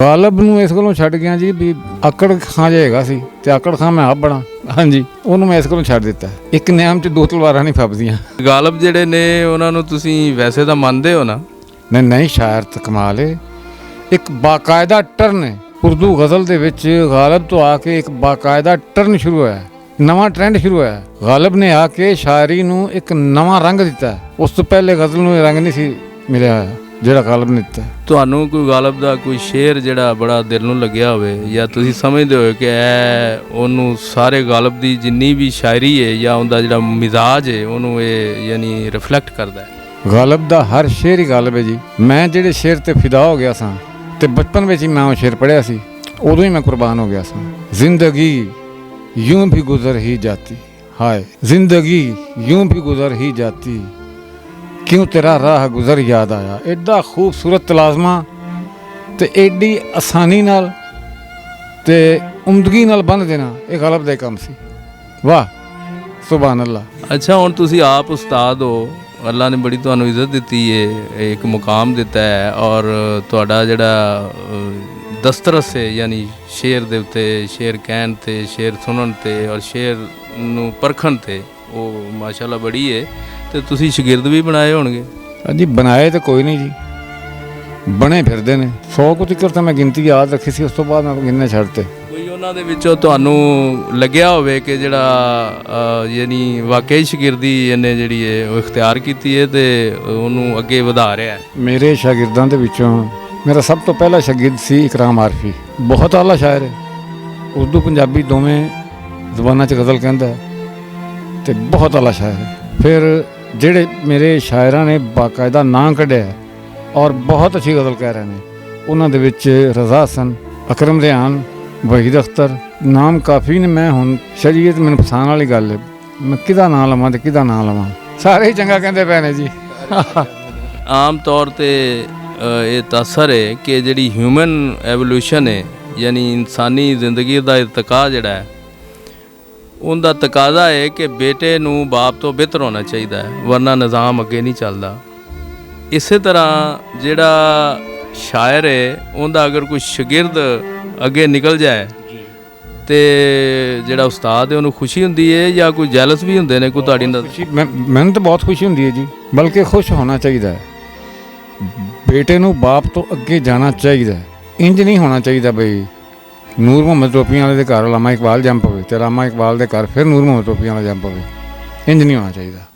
ਗਾਲਬ ਨੂੰ ਇਸ ਕੋਲੋਂ ਛੱਡ ਗਿਆ ਜੀ ਵੀ ਆਕੜ ਖਾਂ ਜਾਏਗਾ ਸੀ ਤੇ ਆਕੜ ਖਾਂ ਮੈਂ ਆਪ ਬਣਾ। ਹਾਂਜੀ, ਉਹਨੂੰ ਮੈਂ ਇਸ ਕੋਲੋਂ ਛੱਡ ਦਿੱਤਾ। ਇੱਕ ਨਿਆਮ 'ਚ ਦੋ ਤਲਵਾਰਾਂ ਨਹੀਂ ਫੱਬਦੀਆਂ। ਗਾਲਬ ਜਿਹੜੇ ਨੇ ਉਹਨਾਂ ਨੂੰ ਤੁਸੀਂ ਵੈਸੇ ਤਾਂ ਮੰਨਦੇ ਹੋ ਨਾ? ਨਹੀਂ, ਸ਼ਾਇਰ ਤਾਂ ਕਮਾਲ ਹੈ। ਇੱਕ ਬਾਕਾਇਦਾ ਟਰਨ ਹੈ ਉਰਦੂ ਗਜ਼ਲ ਦੇ ਵਿੱਚ। ਗਾਲਬ ਤੋਂ ਆ ਕੇ ਇੱਕ ਬਾਕਾਇਦਾ ਟਰਨ ਸ਼ੁਰੂ ਹੋਇਆ, ਨਵਾਂ ਟ੍ਰੈਂਡ ਸ਼ੁਰੂ ਹੋਇਆ। ਗਾਲਬ ਨੇ ਆ ਕੇ ਸ਼ਾਇਰੀ ਨੂੰ ਇੱਕ ਨਵਾਂ ਰੰਗ ਦਿੱਤਾ। ਉਸ ਤੋਂ ਪਹਿਲੇ ਗਜ਼ਲ ਨੂੰ ਇਹ ਰੰਗ ਨਹੀਂ ਸੀ ਮਿਲਿਆ ਹੋਇਆ ਜਿਹੜਾ ਗਾਲਬ ਨੇ ਦਿੱਤਾ। ਤੁਹਾਨੂੰ ਕੋਈ ਗਾਲਬ ਦਾ ਕੋਈ ਸ਼ੇਰ ਜਿਹੜਾ ਬੜਾ ਦਿਲ ਨੂੰ ਲੱਗਿਆ ਹੋਵੇ, ਜਾਂ ਤੁਸੀਂ ਸਮਝਦੇ ਹੋ ਕਿ ਇਹ ਉਹਨੂੰ ਸਾਰੇ ਗਾਲਬ ਦੀ ਜਿੰਨੀ ਵੀ ਸ਼ਾਇਰੀ ਹੈ ਜਾਂ ਉਹਦਾ ਜਿਹੜਾ ਮਿਜ਼ਾਜ ਹੈ ਉਹਨੂੰ ਇਹ ਯਾਨੀ ਰਿਫਲੈਕਟ ਕਰਦਾ ਹੈ? ਗਾਲਬ ਦਾ ਹਰ ਸ਼ੇਰ ਹੀ ਗਾਲਬ ਹੈ ਜੀ। ਮੈਂ ਜਿਹੜੇ ਸ਼ੇਰ ਤੇ ਫਿਦਾ ਹੋ ਗਿਆ ਸਾਂ ਤੇ ਬਚਪਨ ਵਿੱਚ ਹੀ ਮੈਂ ਉਹ ਸ਼ੇਰ ਪੜ੍ਹਿਆ ਸੀ, ਉਦੋਂ ਹੀ ਮੈਂ ਕੁਰਬਾਨ ਹੋ ਗਿਆ ਸਾਂ। ਜ਼ਿੰਦਗੀ यूं भी गुजर ही जाती, हाय जिंदगी यूं भी गुजर ही जाती, क्यों तेरा राह गुजर याद आया। एडा खूबसूरत तलाज़मा ते एडी आसानी नाल ते उमदगी नाल बन देना ये गलब दा काम सी। वाह सुभान अल्लाह। ਅੱਛਾ, ਹੁਣ ਤੁਸੀਂ ਆਪ ਉਸਤਾਦ ਹੋ, ਅੱਲਾ ਨੇ ਬੜੀ ਤੁਹਾਨੂੰ ਇੱਜ਼ਤ ਦਿੱਤੀ ਹੈ, ਇੱਕ ਮੁਕਾਮ ਦਿੱਤਾ ਹੈ, ਔਰ ਤੁਹਾਡਾ ਜਿਹੜਾ ਦਸਤਰਸ ਹੈ ਯਾਨੀ ਸ਼ੇਰ ਦੇ ਉੱਤੇ, ਸ਼ੇਰ ਕਹਿਣ 'ਤੇ, ਸ਼ੇਰ ਸੁਣਨ 'ਤੇ ਔਰ ਸ਼ੇਰ ਨੂੰ ਪਰਖਣ 'ਤੇ ਉਹ ਮਾਸ਼ਾਅੱਲਾ ਬੜੀ ਹੈ। ਅਤੇ ਤੁਸੀਂ ਸ਼ਾਗਿਰਦ ਵੀ ਬਣਾਏ ਹੋਣਗੇ? ਹਾਂਜੀ, ਬਣਾਏ ਤਾਂ ਕੋਈ ਨਹੀਂ ਜੀ, ਬਣੇ ਫਿਰਦੇ ਨੇ। 100 ਕੁ ਤੱਕ ਤਾਂ ਮੈਂ ਗਿਣਤੀ ਯਾਦ ਰੱਖੀ ਸੀ, ਉਸ ਤੋਂ ਬਾਅਦ ਮੈਂ ਗਿਣਨੇ ਛੱਡਤੇ। ਕੋਈ ਉਹਨਾਂ ਦੇ ਵਿੱਚੋਂ ਤੁਹਾਨੂੰ ਲੱਗਿਆ ਹੋਵੇ ਕਿ ਜਿਹੜਾ ਯਾਨੀ ਵਾਕਈ ਸ਼ਾਗਿਰਦੀ ਇਹਨੇ ਜਿਹੜੀ ਹੈ ਉਹ ਇਖਤਿਆਰ ਕੀਤੀ ਹੈ ਅਤੇ ਉਹਨੂੰ ਅੱਗੇ ਵਧਾ ਰਿਹਾ ਹੈ? ਮੇਰੇ ਸ਼ਾਗਿਰਦਾਂ ਦੇ ਵਿੱਚੋਂ ਮੇਰਾ ਸਭ ਤੋਂ ਪਹਿਲਾ ਸ਼ਾਗਿਰਦ ਸੀ ਇਕਰਾਮ ਆਰਫੀ। ਬਹੁਤ ਆਲਾ ਸ਼ਾਇਰ ਹੈ, ਉਰਦੂ ਪੰਜਾਬੀ ਦੋਵੇਂ ਜ਼ੁਬਾਨਾਂ 'ਚ ਗਜ਼ਲ ਕਹਿੰਦਾ ਅਤੇ ਬਹੁਤ ਆਲਾ ਸ਼ਾਇਰ ਹੈ। ਫਿਰ ਜਿਹੜੇ ਮੇਰੇ ਸ਼ਾਇਰਾਂ ਨੇ ਬਾਕਾਇਦਾ ਨਾਂ ਕੱਢਿਆ ਔਰ ਬਹੁਤ ਅੱਛੀ ਗਜ਼ਲ ਕਹਿ ਰਹੇ ਨੇ, ਉਹਨਾਂ ਦੇ ਵਿੱਚ ਰਜ਼ਾ ਹਸਨ, ਅਕਰਮ ਰਿਆਨ, ਵਹੀਦ ਅਖਤਰ, ਨਾਮ ਕਾਫੀ ਨੇ। ਮੈਂ ਹੁਣ ਸ਼ਰੀਅਤ ਮੈਨੂੰ ਪਛਾਣ ਵਾਲੀ ਗੱਲ ਹੈ, ਮੈਂ ਕਿਹਦਾ ਨਾਂ ਲਵਾਂ ਅਤੇ ਕਿਹਦਾ ਨਾਂ ਲਵਾਂ, ਸਾਰੇ ਹੀ ਚੰਗਾ ਕਹਿੰਦੇ ਪਏ ਨੇ ਜੀ। ਆਮ ਤੌਰ 'ਤੇ ਇਹ ਤਾਸਰ ਹੈ ਕਿ ਜਿਹੜੀ ਹਿਊਮਨ ਐਵੋਲਿਊਸ਼ਨ ਹੈ ਯਾਨੀ ਇਨਸਾਨੀ ਜ਼ਿੰਦਗੀ ਦਾ ਇਰਤਕਾ ਜਿਹੜਾ ਹੈ, ਉਹਦਾ ਤਕਾਜ਼ਾ ਹੈ ਕਿ ਬੇਟੇ ਨੂੰ ਬਾਪ ਤੋਂ ਬਿਹਤਰ ਹੋਣਾ ਚਾਹੀਦਾ ਹੈ, ਵਰਨਾ ਨਿਜ਼ਾਮ ਅੱਗੇ ਨਹੀਂ ਚੱਲਦਾ। ਇਸੇ ਤਰ੍ਹਾਂ ਜਿਹੜਾ ਸ਼ਾਇਰ ਹੈ ਉਹਦਾ ਅਗਰ ਕੋਈ ਸ਼ਾਗਿਰਦ ਅੱਗੇ ਨਿਕਲ ਜਾਏ ਤੇ ਜਿਹੜਾ ਉਸਤਾਦ ਹੈ ਉਹਨੂੰ ਖੁਸ਼ੀ ਹੁੰਦੀ ਹੈ ਜਾਂ ਕੋਈ ਜੈਲਸ ਵੀ ਹੁੰਦੇ ਨੇ? ਕੋਈ ਤੁਹਾਡੀ ਮੈਨੂੰ ਤਾਂ ਬਹੁਤ ਖੁਸ਼ੀ ਹੁੰਦੀ ਹੈ ਜੀ, ਬਲਕਿ ਖੁਸ਼ ਹੋਣਾ ਚਾਹੀਦਾ ਹੈ। ਬੇਟੇ ਨੂੰ ਬਾਪ ਤੋਂ ਅੱਗੇ ਜਾਣਾ ਚਾਹੀਦਾ, ਇੰਜ ਨਹੀਂ ਹੋਣਾ ਚਾਹੀਦਾ ਬਈ ਨੂਰ ਮੁਹੰਮਦ ਟੋਪੀਆਂ ਵਾਲੇ ਦੇ ਘਰ ਅਲਾਮਾ ਇਕਬਾਲ ਜੰਮ ਪਵੇ ਤੇ ਅਲਾਮਾ ਇਕਬਾਲ ਦੇ ਘਰ ਫਿਰ ਨੂਰ ਮੁਹੰਮਦ ਟੋਪੀਆਂ ਵਾਲਾ ਜੰਮ ਪਵੇ। ਇੰਜ ਨਹੀਂ ਹੋਣਾ ਚਾਹੀਦਾ।